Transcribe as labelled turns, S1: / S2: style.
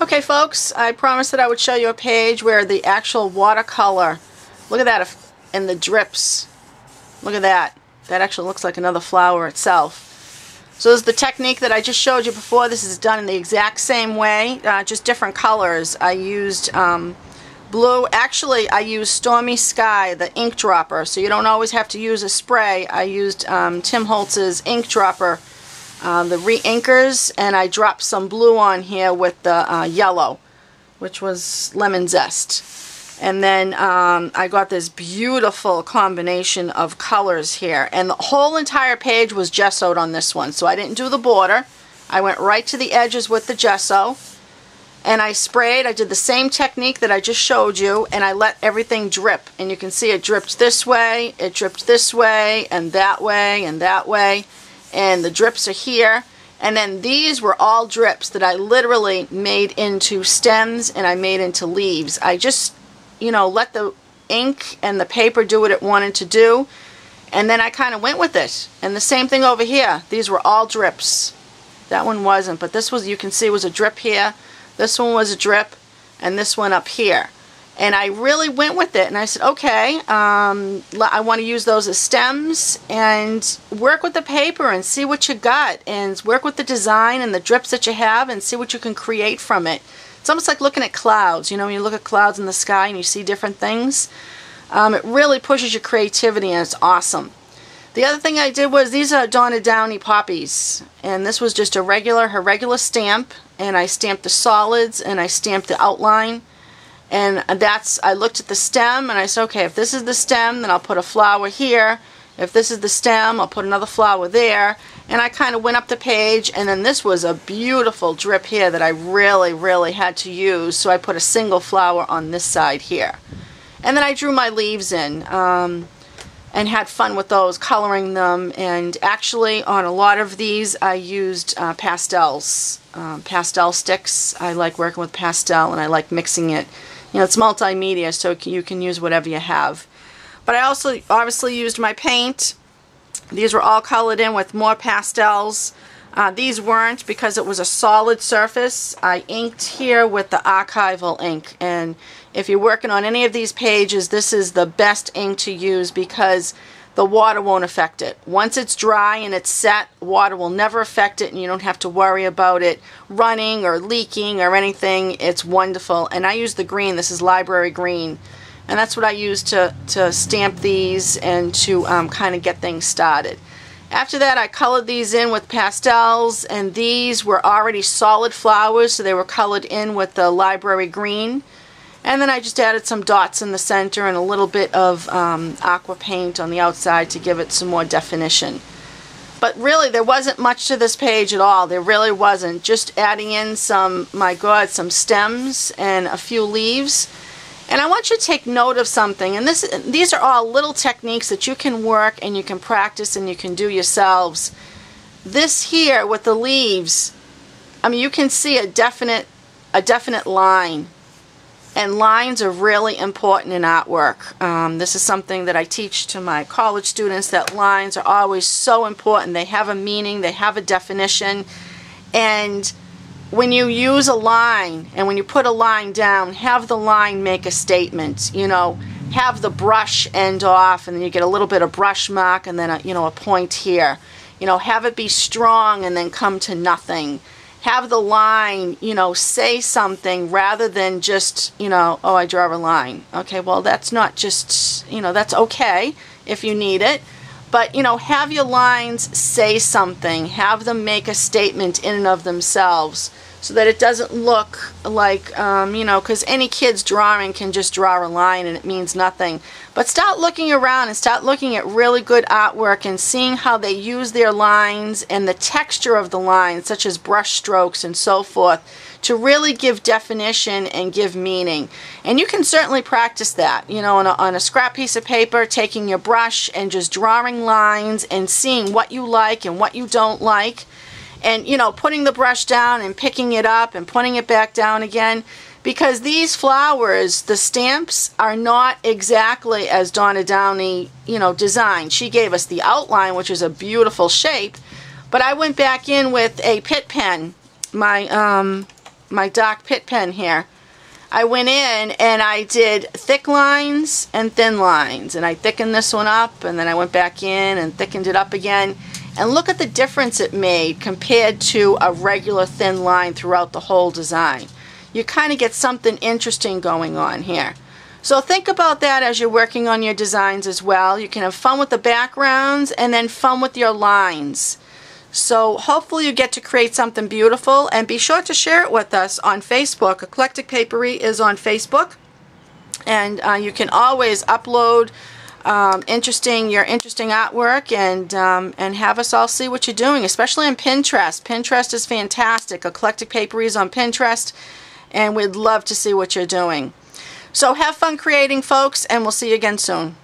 S1: Okay folks, I promised that I would show you a page where the actual watercolor, look at that, and the drips, look at that, that actually looks like another flower itself. So this is the technique that I just showed you before. This is done in the exact same way, just different colors. I used blue, actually I used Stormy Sky, the ink dropper, so you don't always have to use a spray. I used Tim Holtz's ink dropper, the re-inkers, and I dropped some blue on here with the yellow, which was lemon zest. And then I got this beautiful combination of colors here, and the whole entire page was gessoed on this one, so I didn't do the border. I went right to the edges with the gesso, and I sprayed. I did the same technique that I just showed you, and I let everything drip, and you can see it dripped this way, it dripped this way, and that way, and that way. And the drips are here, and then these were all drips that I literally made into stems and I made into leaves. I just, you know, let the ink and the paper do what it wanted to do, and then I kind of went with it. And the same thing over here, these were all drips. That one wasn't, but this was, you can see, was a drip here, this one was a drip, and this one up here. And I really went with it, and I said, okay, I want to use those as stems, and work with the paper and see what you got, and work with the design and the drips that you have and see what you can create from it. It's almost like looking at clouds. You know, when you look at clouds in the sky and you see different things, it really pushes your creativity, and it's awesome. The other thing I did was, these are Donna Downey poppies, and this was just her regular stamp, and I stamped the solids and I stamped the outline. And that's, I looked at the stem and I said, okay, if this is the stem, then I'll put a flower here. If this is the stem, I'll put another flower there. And I kind of went up the page, and then this was a beautiful drip here that I really had to use, so I put a single flower on this side here. And then I drew my leaves in and had fun with those, coloring them. And actually on a lot of these I used pastels, pastel sticks. I like working with pastel, and I like mixing it. You know, it's multimedia, so you can use whatever you have. But I also obviously used my paint. These were all colored in with more pastels. These weren't, because it was a solid surface. I inked here with the archival ink, and if you're working on any of these pages, this is the best ink to use because the water won't affect it. Once it's dry and it's set, water will never affect it, and you don't have to worry about it running or leaking or anything. It's wonderful. And I use the green. This is library green. And that's what I use to stamp these and to kind of get things started. After that, I colored these in with pastels, and these were already solid flowers, so they were colored in with the library green. And then I just added some dots in the center and a little bit of aqua paint on the outside to give it some more definition. But really, there wasn't much to this page at all. There really wasn't. Just adding in some, my God, some stems and a few leaves. And I want you to take note of something. And these are all little techniques that you can work and you can practice and you can do yourselves. This here with the leaves, I mean, you can see a definite line. And lines are really important in artwork. This is something that I teach to my college students, that lines are always so important. They have a meaning, they have a definition. And when you use a line, and when you put a line down, have the line make a statement. You know, have the brush end off, and then you get a little bit of brush mark, and then a point here. You know, have it be strong and then come to nothing. Have the line, you know, say something rather than just, you know, oh, I draw a line. Okay, well, that's not just, you know, that's okay if you need it. But, you know, have your lines say something. Have them make a statement in and of themselves, so that it doesn't look like, you know, because any kid's drawing can just draw a line and it means nothing. But start looking around and start looking at really good artwork and seeing how they use their lines and the texture of the lines, such as brush strokes and so forth, to really give definition and give meaning. And you can certainly practice that, you know, on a scrap piece of paper, taking your brush and just drawing lines and seeing what you like and what you don't like. And, you know, putting the brush down and picking it up and putting it back down again. Because these flowers, the stamps, are not exactly as Donna Downey, you know, designed. She gave us the outline, which is a beautiful shape. But I went back in with a Pitt pen, my my dark pit pen here, I went in and I did thick lines and thin lines, and I thickened this one up, and then I went back in and thickened it up again, and look at the difference it made compared to a regular thin line throughout the whole design. You kind of get something interesting going on here. So think about that as you're working on your designs as well. You can have fun with the backgrounds and then fun with your lines. So hopefully you get to create something beautiful, and be sure to share it with us on Facebook. Eclectic Papery is on Facebook, and you can always upload your interesting artwork and have us all see what you're doing, especially on Pinterest. Pinterest is fantastic. Eclectic Papery is on Pinterest, and we'd love to see what you're doing. So have fun creating, folks, and we'll see you again soon.